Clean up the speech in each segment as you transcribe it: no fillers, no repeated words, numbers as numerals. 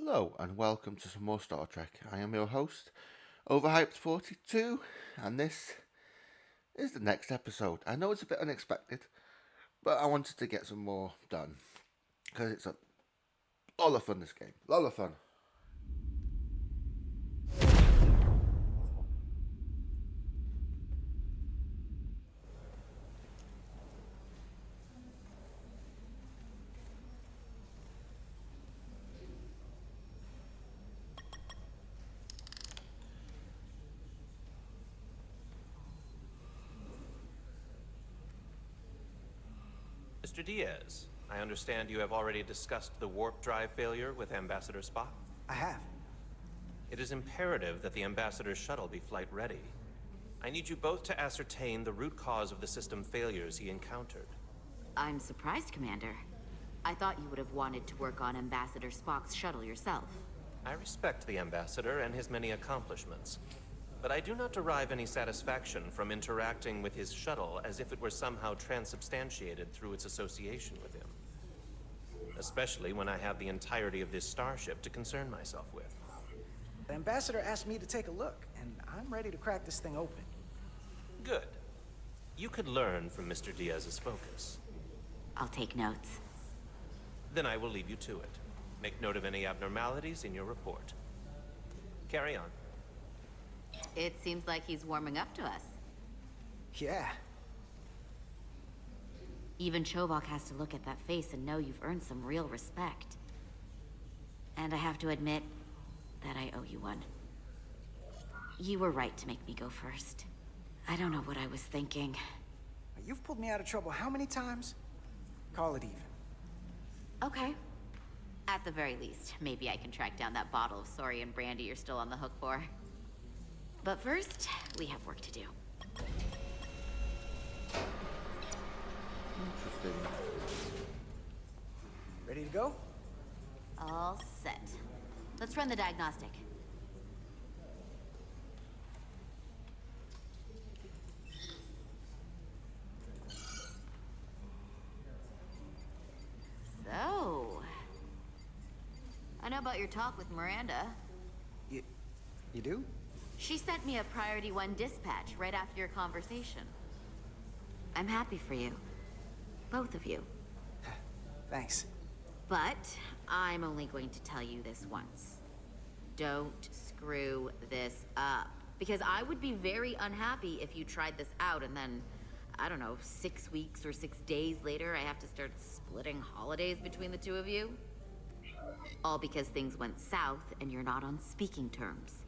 Hello and welcome to some more Star Trek. I am your host, Overhyped42, and this is the next episode. I know it's a bit unexpected, but I wanted to get some more done because it's a lot of fun. This game, a lot of fun. Mr. Diaz, I understand you have already discussed the warp drive failure with Ambassador Spock? I have. It is imperative that the Ambassador's shuttle be flight ready. I need you both to ascertain the root cause of the system failures he encountered. I'm surprised, Commander. I thought you would have wanted to work on Ambassador Spock's shuttle yourself. I respect the Ambassador and his many accomplishments, but I do not derive any satisfaction from interacting with his shuttle as if it were somehow transubstantiated through its association with him. Especially when I have the entirety of this starship to concern myself with. The ambassador asked me to take a look, and I'm ready to crack this thing open. Good. You could learn from Mr. Diaz's focus. I'll take notes. Then I will leave you to it. Make note of any abnormalities in your report. Carry on. It seems like he's warming up to us. Yeah. Even Chobok has to look at that face and know you've earned some real respect. And I have to admit that I owe you one. You were right to make me go first. I don't know what I was thinking. You've pulled me out of trouble how many times? Call it even. Okay. At the very least, maybe I can track down that bottle of Saurian brandy you're still on the hook for. But first, we have work to do. Interesting. Ready to go? All set. Let's run the diagnostic. So, I know about your talk with Miranda. You do? She sent me a Priority 1 dispatch right after your conversation. I'm happy for you. Both of you. Thanks. But I'm only going to tell you this once. Don't screw this up. Because I would be very unhappy if you tried this out and then, I don't know, 6 weeks or 6 days later, I have to start splitting holidays between the two of you. All because things went south and you're not on speaking terms.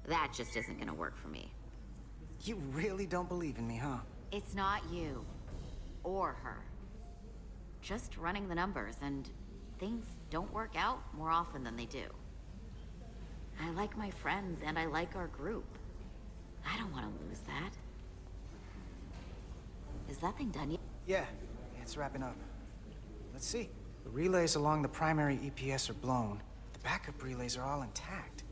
That just isn't gonna work for me. You really don't believe in me, huh? It's not you. Or her. Just running the numbers, and things don't work out more often than they do. I like my friends, and I like our group. I don't want to lose that. Is that thing done yet? Yeah, it's wrapping up. Let's see. The relays along the primary EPS are blown. The backup relays are all intact.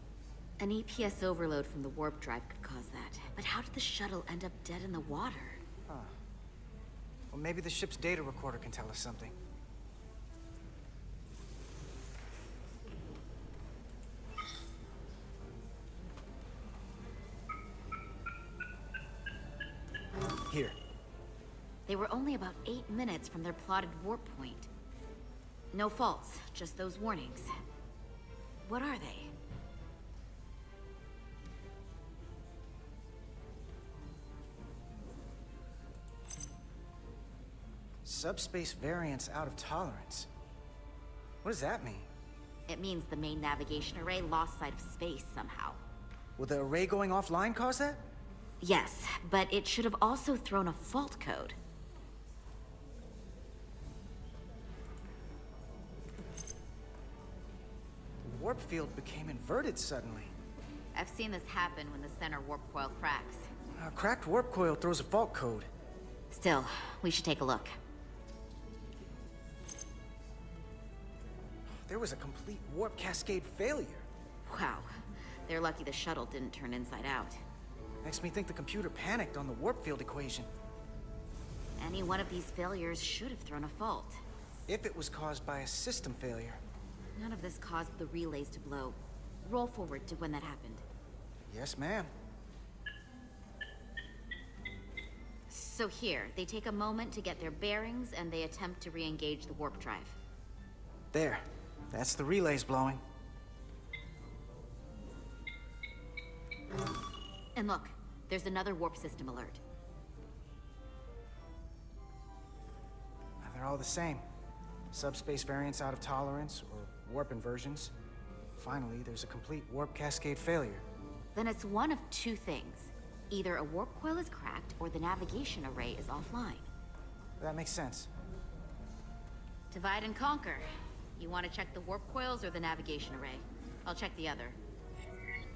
An EPS overload from the warp drive could cause that. But how did the shuttle end up dead in the water? Huh. Well, maybe the ship's data recorder can tell us something. Here. They were only about 8 minutes from their plotted warp point. No faults, just those warnings. What are they? Subspace variance out of tolerance. What does that mean? It means the main navigation array lost sight of space somehow. Will the array going offline cause that? Yes, but it should have also thrown a fault code. The warp field became inverted suddenly. I've seen this happen when the center warp coil cracks. A cracked warp coil throws a fault code. Still, we should take a look. There was a complete warp cascade failure. Wow. They're lucky the shuttle didn't turn inside out. Makes me think the computer panicked on the warp field equation. Any one of these failures should have thrown a fault. If it was caused by a system failure. None of this caused the relays to blow. Roll forward to when that happened. Yes, ma'am. So here, they take a moment to get their bearings and they attempt to re-engage the warp drive. There. That's the relays blowing. And look, there's another warp system alert. They're all the same. Subspace variants out of tolerance, or warp inversions. Finally, there's a complete warp cascade failure. Then it's one of two things. Either a warp coil is cracked, or the navigation array is offline. That makes sense. Divide and conquer. You want to check the warp coils or the navigation array? I'll check the other.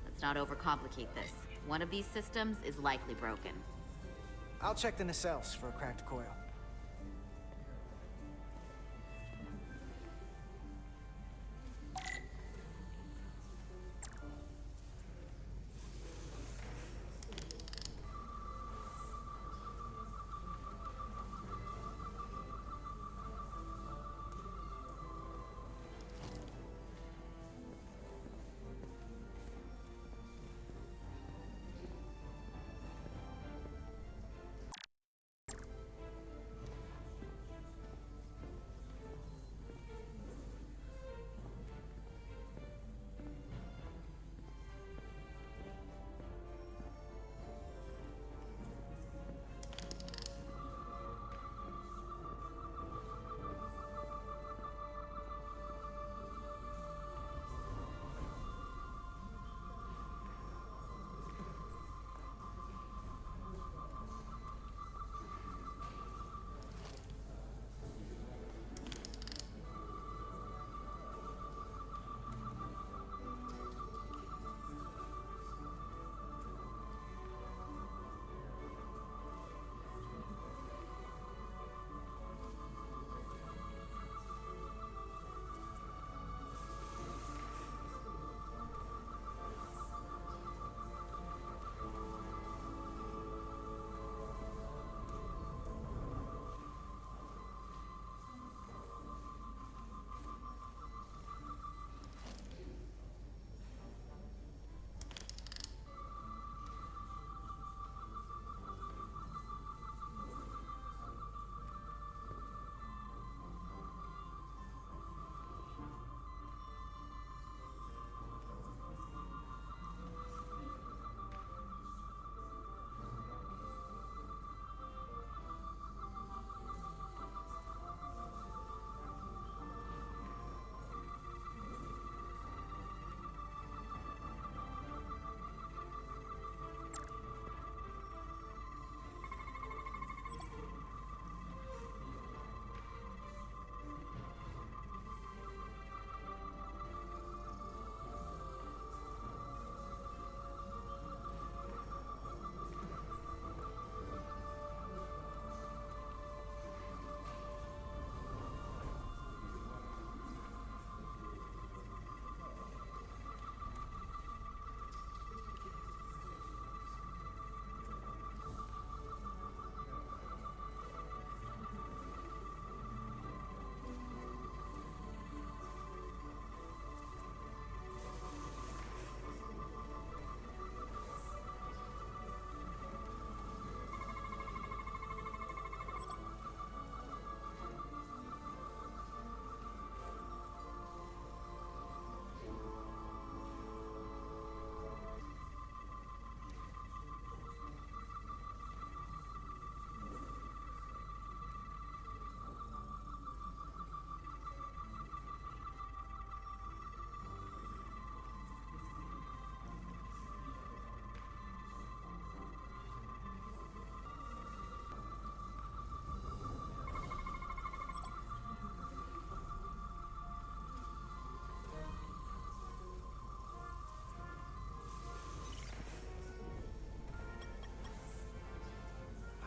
Let's not overcomplicate this. One of these systems is likely broken. I'll check the nacelles for a cracked coil.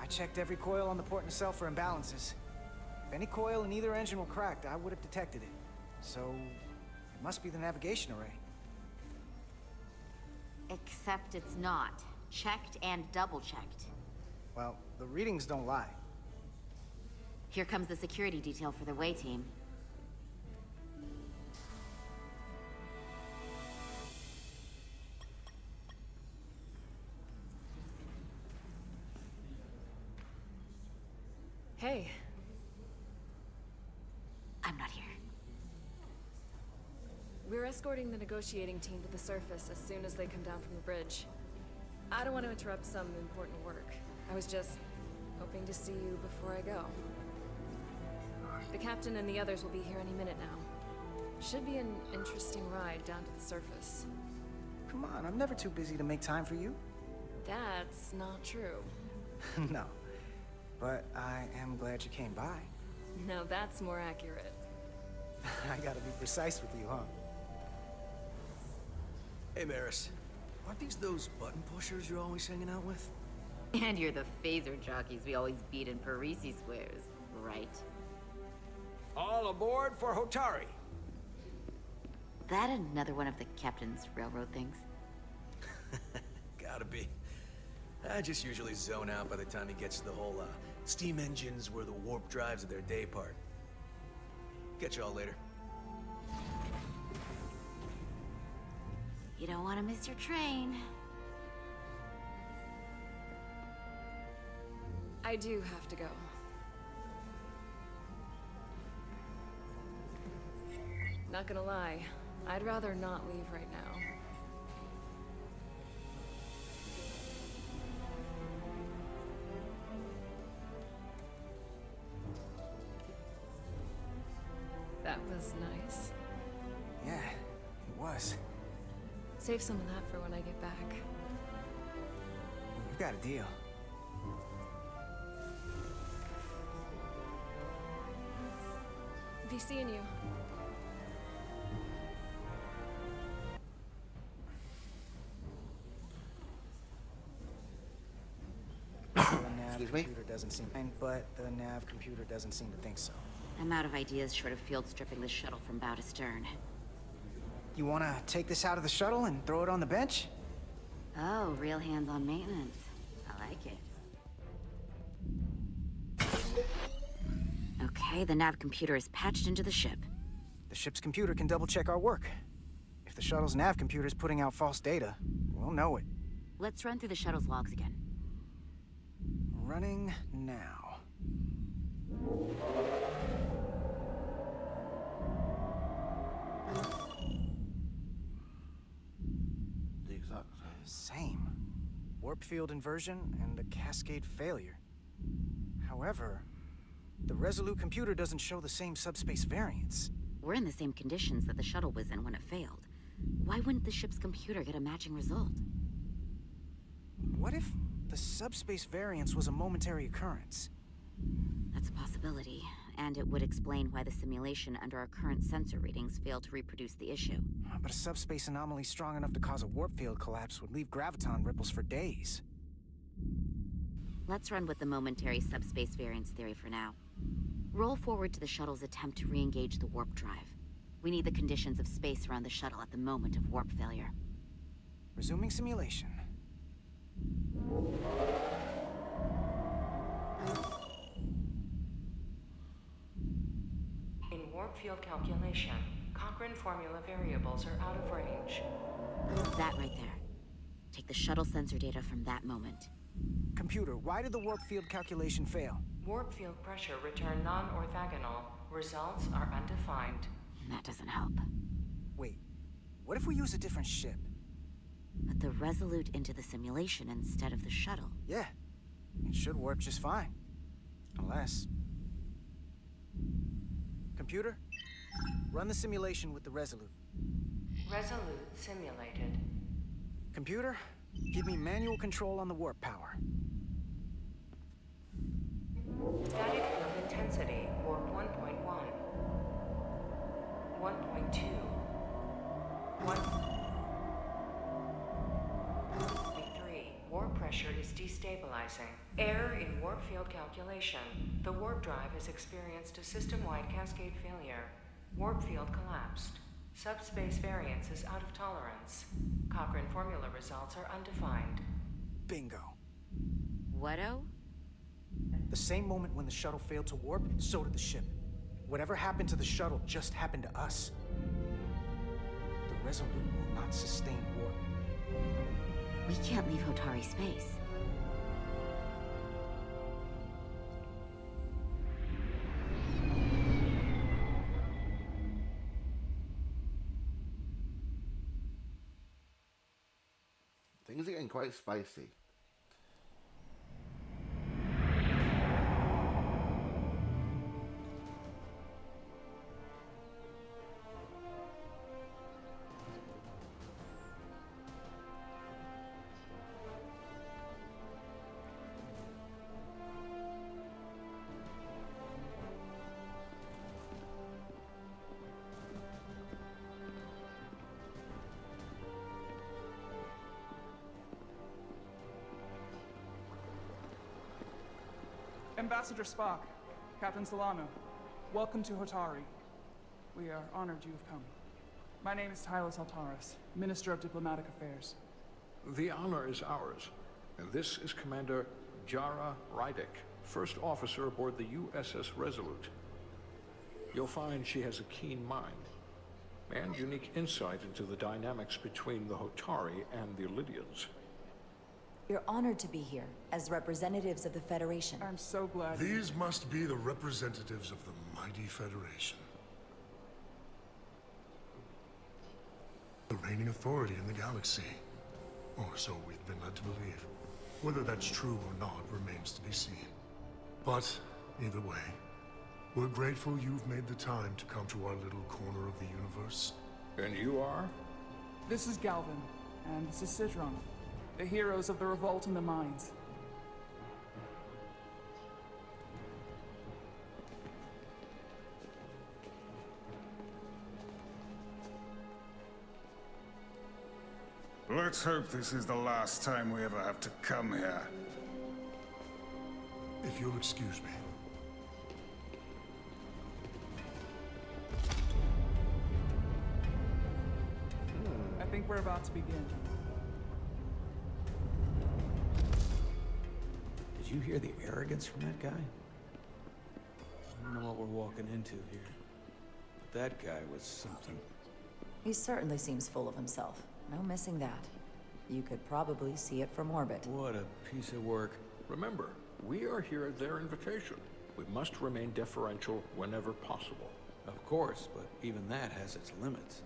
Checked every coil on the port nacelle for imbalances. If any coil in either engine were cracked, I would have detected it. So, it must be the navigation array. Except it's not. Checked and double-checked. Well, the readings don't lie. Here comes the security detail for the way team. Hey, I'm not here. we're escorting the negotiating team to the surface as soon as they come down from the bridge. I don't want to interrupt some important work. I was just hoping to see you before I go. The captain and the others will be here any minute now. Should be an interesting ride down to the surface. Come on, I'm never too busy to make time for you. That's not true. No. But I am glad you came by. Now that's more accurate. I gotta be precise with you, huh? Hey, Maris. Aren't these those button pushers you're always hanging out with? And you're the phaser jockeys we always beat in Parisi squares, right? All aboard for Hotari. That another one of the captain's railroad things? Gotta be. I just usually zone out by the time he gets to the whole, steam engines were the warp drives of their day part. Catch y'all later. You don't want to miss your train. I do have to go. Not gonna lie, I'd rather not leave right now. That was nice. Yeah, it was. Save some of that for when I get back. We've got a deal. Be seeing you. Excuse me? Computer doesn't seem, but the nav computer doesn't seem to think so. I'm out of ideas short of field stripping the shuttle from bow to stern. You wanna take this out of the shuttle and throw it on the bench? Oh, real hands-on maintenance. I like it. Okay, the nav computer is patched into the ship. The ship's computer can double-check our work. If the shuttle's nav computer is putting out false data, we'll know it. Let's run through the shuttle's logs again. Running now. The exact Same. Warp field inversion and a cascade failure. However, the Resolute computer doesn't show the same subspace variance. We're in the same conditions that the shuttle was in when it failed. Why wouldn't the ship's computer get a matching result? What if the subspace variance was a momentary occurrence? That's a possibility, and it would explain why the simulation under our current sensor readings failed to reproduce the issue. But a subspace anomaly strong enough to cause a warp field collapse would leave graviton ripples for days. Let's run with the momentary subspace variance theory for now. Roll forward to the shuttle's attempt to re-engage the warp drive. We need the conditions of space around the shuttle at the moment of warp failure. Resuming simulation. In warp field calculation, Cochrane formula variables are out of range. That right there. Take the shuttle sensor data from that moment. Computer, why did the warp field calculation fail? Warp field pressure returned non-orthogonal. Results are undefined. That doesn't help. Wait, what if we use a different ship? Put the Resolute into the simulation instead of the shuttle. Yeah, it should warp just fine. Unless... Computer, run the simulation with the Resolute. Resolute simulated. Computer, give me manual control on the warp power. Static field intensity, warp 1.1. 1.2. 1.3. Warp pressure is destabilizing. Error in warp field calculation. The warp drive has experienced a system-wide cascade failure. Warp field collapsed. Subspace variance is out of tolerance. Cochrane formula results are undefined. Bingo. What-o? The same moment when the shuttle failed to warp, so did the ship. Whatever happened to the shuttle just happened to us. The Resolute will not sustain warp. We can't leave Hotari space. Things are getting quite spicy. Ambassador Spock, Captain Solano, welcome to Hotari. We are honored you have come. My name is Tyler Saltaris, Minister of Diplomatic Affairs. The honor is ours, and this is Commander Jara Rydick, First Officer aboard the USS Resolute. You'll find she has a keen mind, and unique insight into the dynamics between the Hotari and the Illidians. We're honored to be here, as representatives of the Federation. I'm so glad. These must be the representatives of the mighty Federation. The reigning authority in the galaxy. Or so we've been led to believe. Whether that's true or not remains to be seen. But, either way, we're grateful you've made the time to come to our little corner of the universe. And you are? This is Galvin, and this is Citron, the heroes of the revolt in the mines. Let's hope this is the last time we ever have to come here. If you'll excuse me. I think we're about to begin. Did you hear the arrogance from that guy? I don't know what we're walking into here. But that guy was something. He certainly seems full of himself. No missing that. You could probably see it from orbit. What a piece of work. Remember, we are here at their invitation. We must remain deferential whenever possible. Of course, but even that has its limits.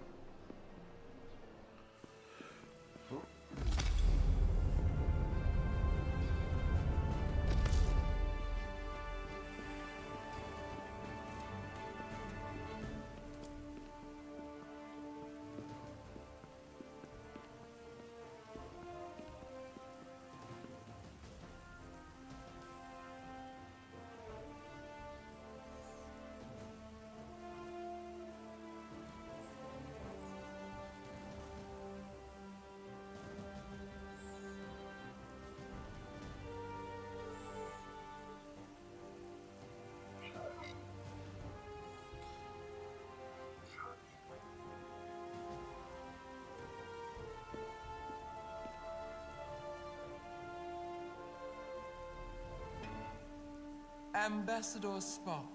Ambassador Spock,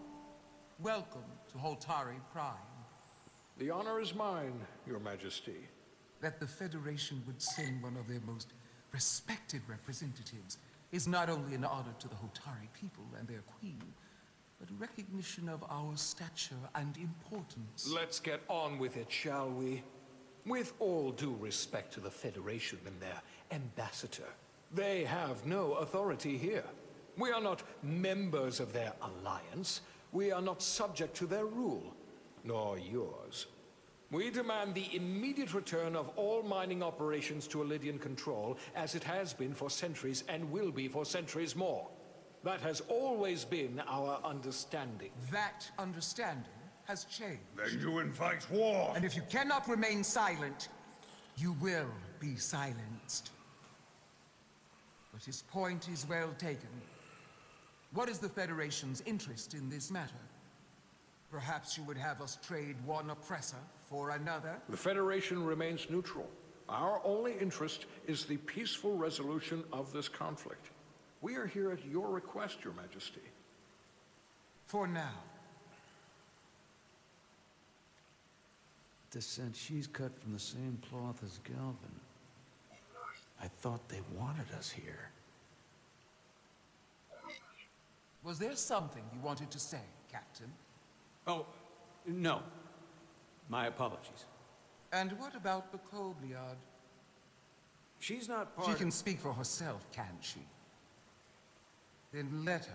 welcome to Hotari Prime. The honor is mine, Your Majesty. That the Federation would send one of their most respected representatives is not only an honor to the Hotari people and their queen, but a recognition of our stature and importance. Let's get on with it, shall we? With all due respect to the Federation and their ambassador, they have no authority here. We are not members of their alliance. We are not subject to their rule, nor yours. We demand the immediate return of all mining operations to Illidian control, as it has been for centuries and will be for centuries more. That has always been our understanding. That understanding has changed. Then you invite war! And if you cannot remain silent, you will be silenced. But his point is well taken. What is the Federation's interest in this matter? Perhaps you would have us trade one oppressor for another? The Federation remains neutral. Our only interest is the peaceful resolution of this conflict. We are here at your request, Your Majesty. For now. The sense she's cut from the same cloth as Galvin. I thought they wanted us here. Was there something you wanted to say, Captain? Oh, no. My apologies. And what about the Cobliard? She's not part She of... can speak for herself, can't she? Then let her.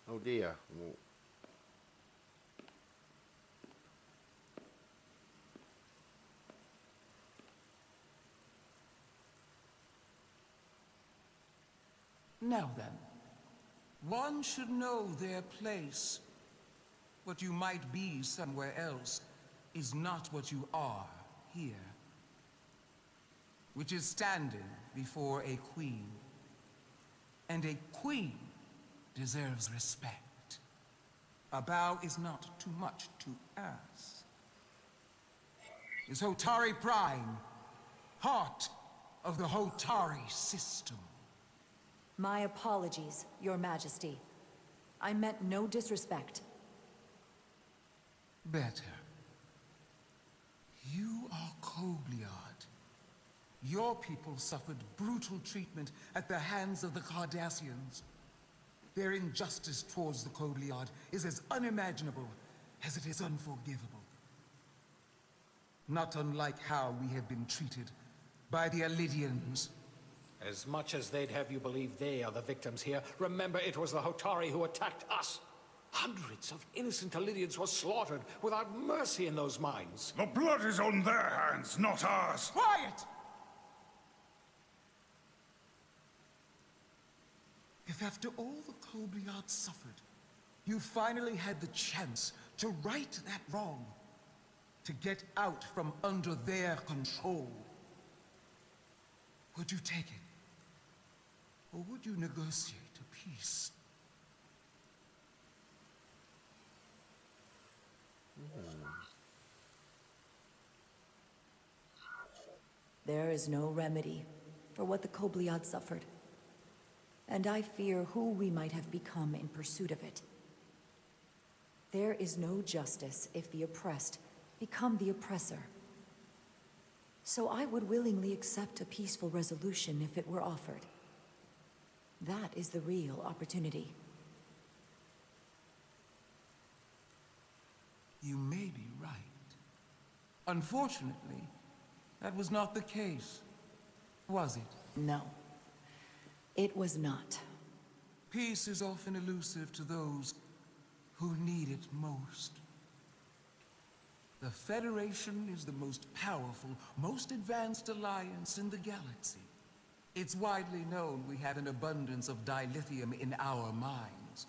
Oh dear. Now then, one should know their place. What you might be somewhere else is not what you are here. Which is standing before a queen. And a queen deserves respect. A bow is not too much to ask. Is Hotari Prime, heart of the Hotari system. My apologies, Your Majesty. I meant no disrespect. Better. You are Kobliard. Your people suffered brutal treatment at the hands of the Cardassians. Their injustice towards the Kobliard is as unimaginable as it is unforgivable. Not unlike how we have been treated by the Alidians. As much as they'd have you believe they are the victims here, remember it was the Hotari who attacked us. Hundreds of innocent Alidians were slaughtered without mercy in those mines. The blood is on their hands, not ours. Quiet! If after all the Kobliard suffered, you finally had the chance to right that wrong, to get out from under their control, would you take it? Or would you negotiate a peace? There is no remedy for what the Kobliad suffered. And I fear who we might have become in pursuit of it. There is no justice if the oppressed become the oppressor. So I would willingly accept a peaceful resolution if it were offered. That is the real opportunity. You may be right. Unfortunately, that was not the case, was it? No, it was not. Peace is often elusive to those who need it most. The Federation is the most powerful, most advanced alliance in the galaxy. It's widely known we have an abundance of dilithium in our mines.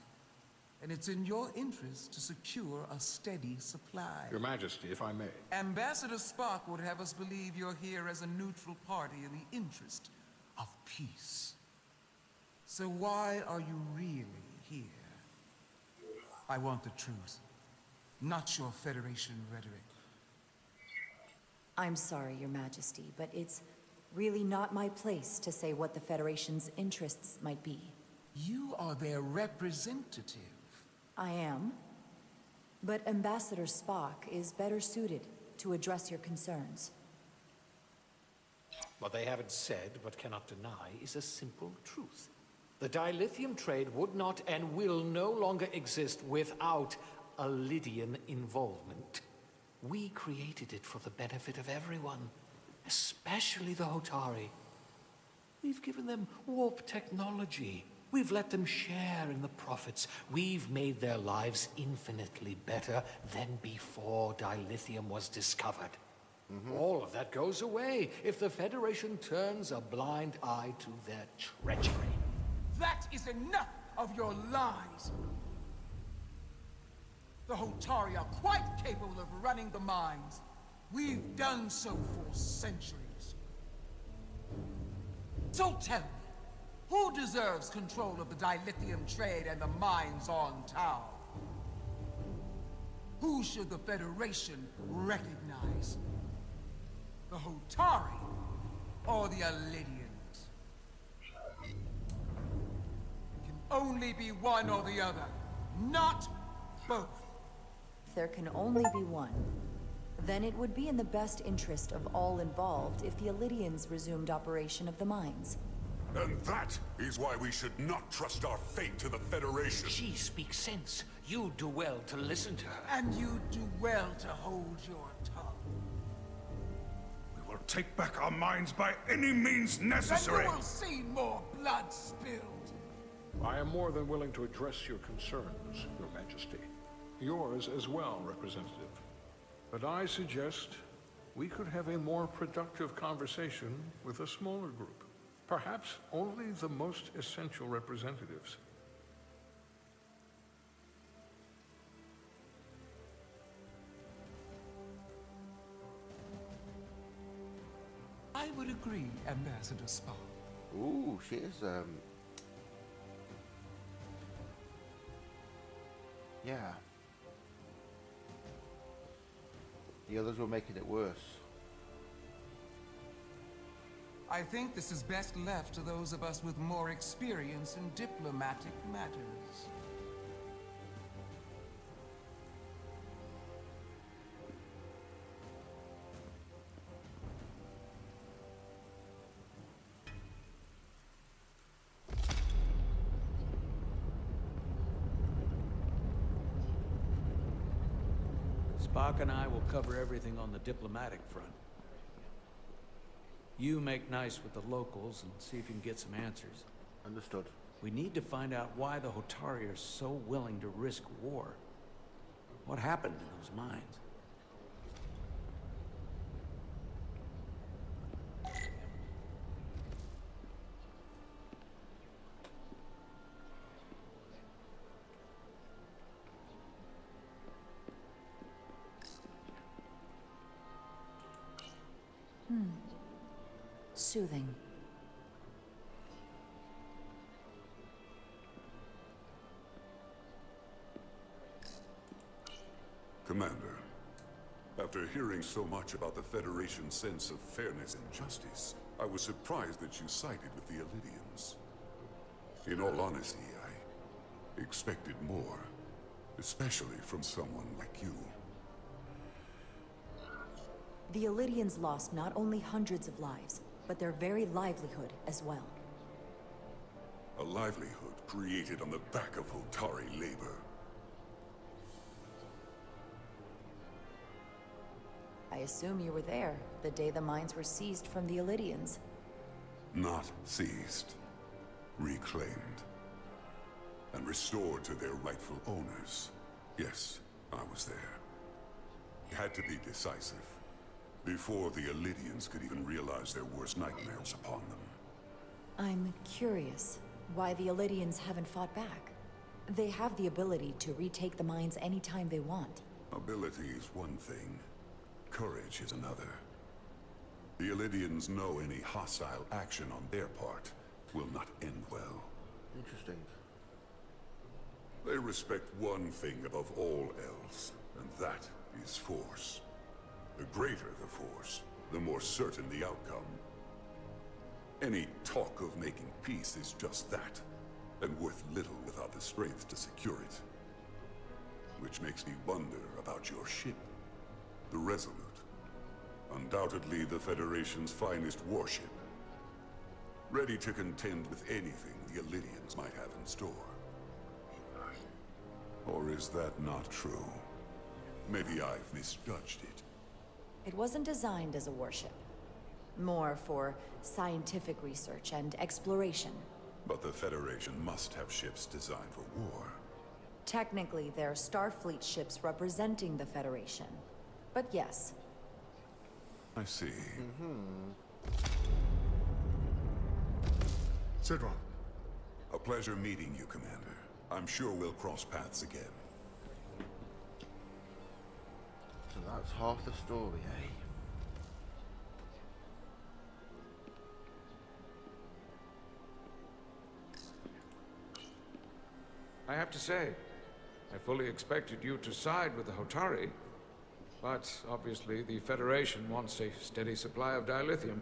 And it's in your interest to secure a steady supply. Your Majesty, if I may. Ambassador Spock would have us believe you're here as a neutral party in the interest of peace. So why are you really here? I want the truth, not your Federation rhetoric. I'm sorry, Your Majesty, but it's really not my place to say what the Federation's interests might be. You are their representative. I am. But Ambassador Spock is better suited to address your concerns. What they haven't said, but cannot deny, is a simple truth. The dilithium trade would not and will no longer exist without Alidian involvement. We created it for the benefit of everyone, especially the Hotari. We've given them warp technology. We've let them share in the profits. We've made their lives infinitely better than before dilithium was discovered. All of that goes away if the Federation turns a blind eye to their treachery. That is enough of your lies! The Hotari are quite capable of running the mines. We've done so for centuries. So tell me, who deserves control of the dilithium trade and the mines on Tau? Who should the Federation recognize? The Hotari or the Alidians? It can only be one or the other, not both. If there can only be one, then it would be in the best interest of all involved if the Alidians resumed operation of the mines. And that is why we should not trust our fate to the Federation. She speaks sense. You do well to listen to her. And you do well to hold your tongue. We will take back our minds by any means Then necessary. you will see more blood spilled. I am more than willing to address your concerns, Your Majesty. Yours as well, Representative. But I suggest we could have a more productive conversation with a smaller group. Perhaps only the most essential representatives. I would agree, Ambassador Spock. Ooh, she is, yeah. The others were making it worse. I think this is best left to those of us with more experience in diplomatic matters. Spock and I will cover everything on the diplomatic front. You make nice with the locals and see if you can get some answers. Understood. We need to find out why the Hotari are so willing to risk war. What happened in those mines? Soothing. Commander, after hearing so much about the Federation's sense of fairness and justice, I was surprised that you sided with the Illidians. In all honesty, I expected more, especially from someone like you. The Illidians lost not only hundreds of lives, but their very livelihood as well. A livelihood created on the back of Hotari labor. I assume you were there the day the mines were seized from the Illidians. Not seized, reclaimed, and restored to their rightful owners. Yes, I was there. It had to be decisive, before the Illidians could even realize their worst nightmares upon them. I'm curious why the Illidians haven't fought back. They have the ability to retake the mines anytime they want. Ability is one thing, courage is another. The Illidians know any hostile action on their part will not end well. Interesting. They respect one thing above all else, and that is force. The greater the force, the more certain the outcome. Any talk of making peace is just that, and worth little without the strength to secure it. Which makes me wonder about your ship, the Resolute. Undoubtedly the Federation's finest warship. Ready to contend with anything the Illidians might have in store. Or is that not true? Maybe I've misjudged it. It wasn't designed as a warship. More for scientific research and exploration. But the Federation must have ships designed for war. Technically, they're Starfleet ships representing the Federation. But yes. I see. Sidron. A pleasure meeting you, Commander. I'm sure we'll cross paths again. So that's half the story, eh? I have to say, I fully expected you to side with the Hotari. But obviously the Federation wants a steady supply of dilithium.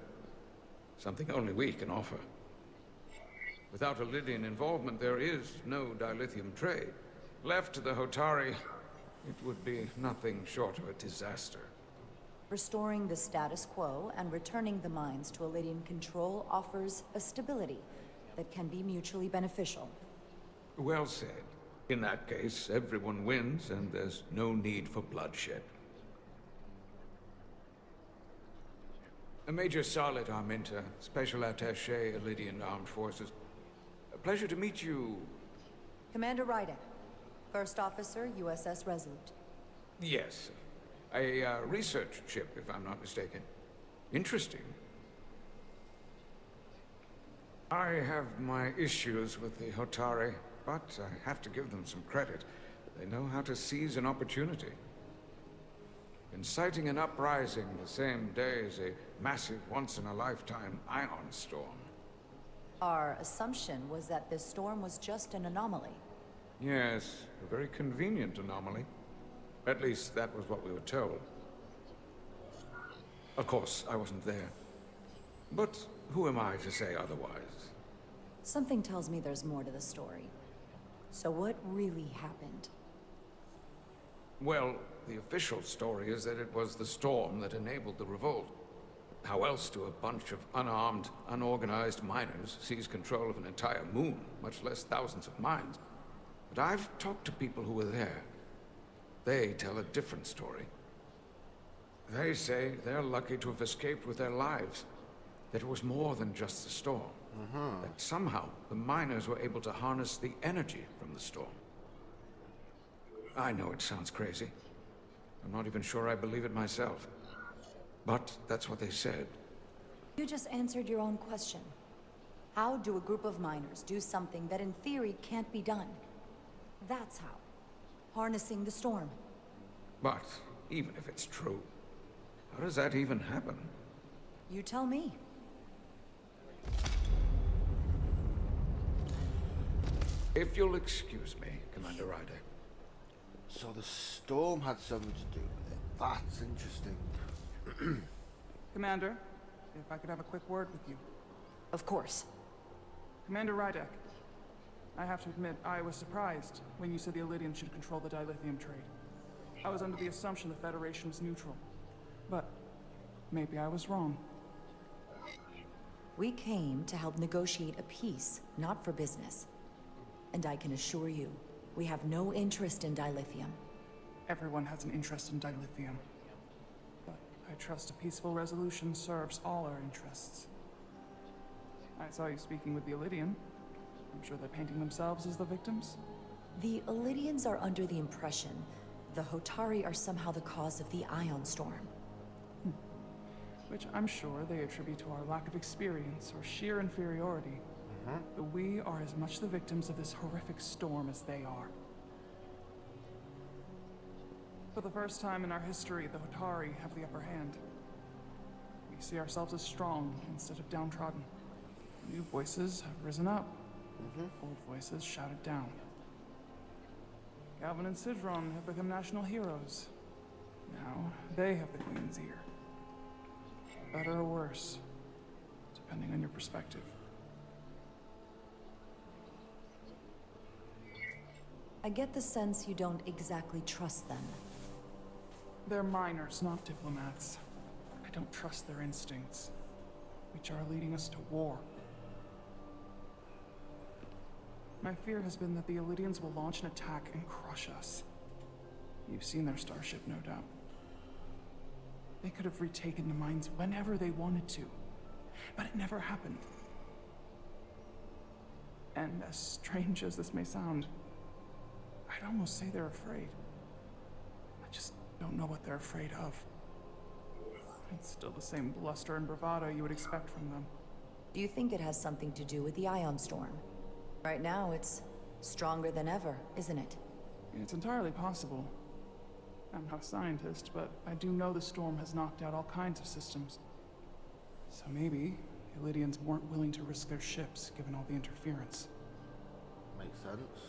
Something only we can offer. Without Illidian involvement, there is no dilithium trade. Left to the Hotari, it would be nothing short of a disaster. Restoring the status quo and returning the mines to Illidian control offers a stability that can be mutually beneficial. Well said. In that case, everyone wins, and there's no need for bloodshed. Major Sarlet Arminta, Special Attaché, Elydian Armed Forces. A pleasure to meet you. Commander Rydek, First Officer, USS Resolute. Yes. A research ship, if I'm not mistaken. Interesting. I have my issues with the Hotari, but I have to give them some credit. They know how to seize an opportunity. Inciting an uprising the same day as a massive, once-in-a-lifetime ion storm. Our assumption was that this storm was just an anomaly. Yes, a very convenient anomaly. At least that was what we were told. Of course, I wasn't there. But who am I to say otherwise? Something tells me there's more to the story. So what really happened? Well, the official story is that it was the storm that enabled the revolt. How else do a bunch of unarmed, unorganized miners seize control of an entire moon, much less thousands of mines? But I've talked to people who were there. They tell a different story. They say they're lucky to have escaped with their lives. That it was more than just the storm. That somehow the miners were able to harness the energy from the storm. I know it sounds crazy. I'm not even sure I believe it myself. But that's what they said. You just answered your own question. How do a group of miners do something that in theory can't be done? That's how. Harnessing the storm. But even if it's true, how does that even happen? You tell me. If you'll excuse me, Commander Rydek. So the storm had something to do with it. That's interesting. Commander, if I could have a quick word with you. Of course. Commander Rydek, I have to admit, I was surprised when you said the Elydians should control the dilithium trade. I was under the assumption the Federation was neutral. But maybe I was wrong. We came to help negotiate a peace, not for business. And I can assure you, we have no interest in dilithium. Everyone has an interest in dilithium. But I trust a peaceful resolution serves all our interests. I saw you speaking with the Elydian. I'm sure they're painting themselves as the victims. The Elydians are under the impression the Hotari are somehow the cause of the ion storm. Which I'm sure they attribute to our lack of experience or sheer inferiority. But we are as much the victims of this horrific storm as they are. For the first time in our history, the Hotari have the upper hand. We see ourselves as strong instead of downtrodden. New voices have risen up. Old voices shouted down. Galvin and Sidron have become national heroes. Now they have the Queen's ear. Better or worse, depending on your perspective. I get the sense you don't exactly trust them. They're miners, not diplomats. I don't trust their instincts, which are leading us to war. My fear has been that the Elydians will launch an attack and crush us. You've seen their starship, no doubt. They could have retaken the mines whenever they wanted to, but it never happened. And as strange as this may sound, I'd almost say they're afraid. I just don't know what they're afraid of. It's still the same bluster and bravado you would expect from them. Do you think it has something to do with the ion storm? Right now, it's stronger than ever, isn't it? It's entirely possible. I'm not a scientist, but I do know the storm has knocked out all kinds of systems. So maybe the Elydians weren't willing to risk their ships, given all the interference. Makes sense.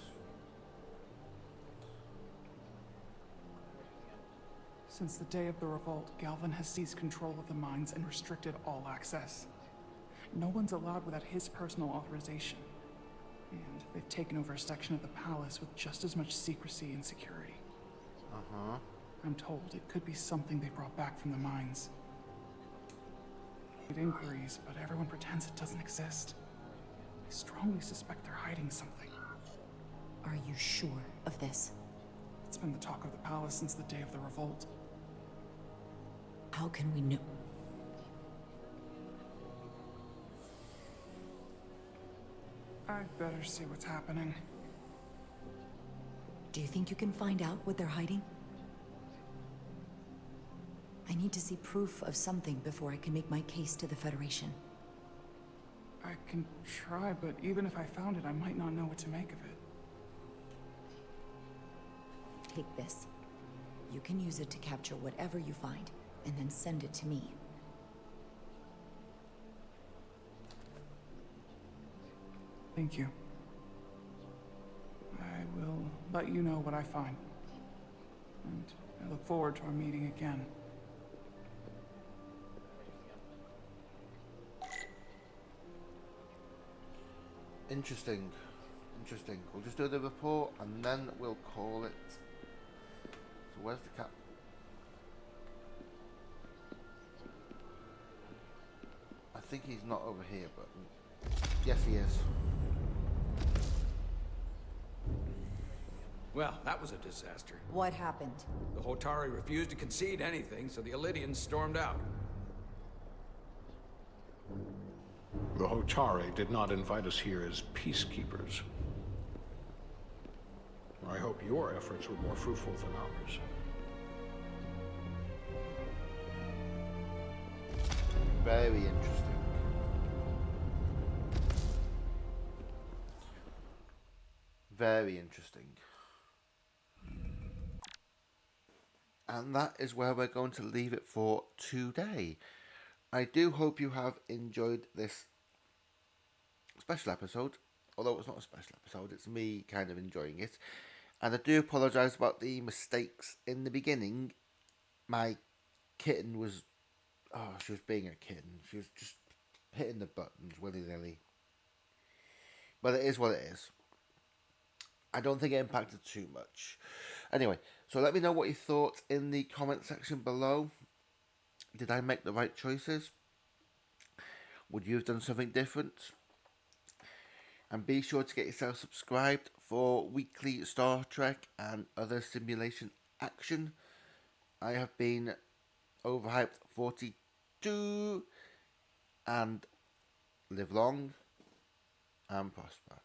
Since the day of the revolt, Galvin has seized control of the mines and restricted all access. No one's allowed without his personal authorization. And they've taken over a section of the palace with just as much secrecy and security. I'm told it could be something they brought back from the mines. Get inquiries, but everyone pretends it doesn't exist. I strongly suspect they're hiding something. Are you sure of this? It's been the talk of the palace since the day of the revolt. How can we know? I'd better see what's happening. Do you think you can find out what they're hiding? I need to see proof of something before I can make my case to the Federation. I can try, but even if I found it, I might not know what to make of it. Take this. You can use it to capture whatever you find, and then send it to me. Thank you. I will let you know what I find. And I look forward to our meeting again. Interesting. Interesting. We'll just do the report and then we'll call it. So where's the cat? I think he's not over here, but yes he is. Well, that was a disaster. What happened? The Hotari refused to concede anything, so the Illidians stormed out. The Hotari did not invite us here as peacekeepers. I hope your efforts were more fruitful than ours. Very interesting. Very interesting. And that is where we're going to leave it for today. I do hope you have enjoyed this special episode. Although it's not a special episode, it's me kind of enjoying it. And I do apologise about the mistakes in the beginning. My kitten was... Oh, she was being a kitten. She was just hitting the buttons willy-nilly. But it is what it is. I don't think it impacted too much. Anyway, so let me know what you thought in the comment section below. Did I make the right choices? Would you have done something different? And be sure to get yourself subscribed for weekly Star Trek and other simulation action. I have been Overhyped 42 and live long and prosper.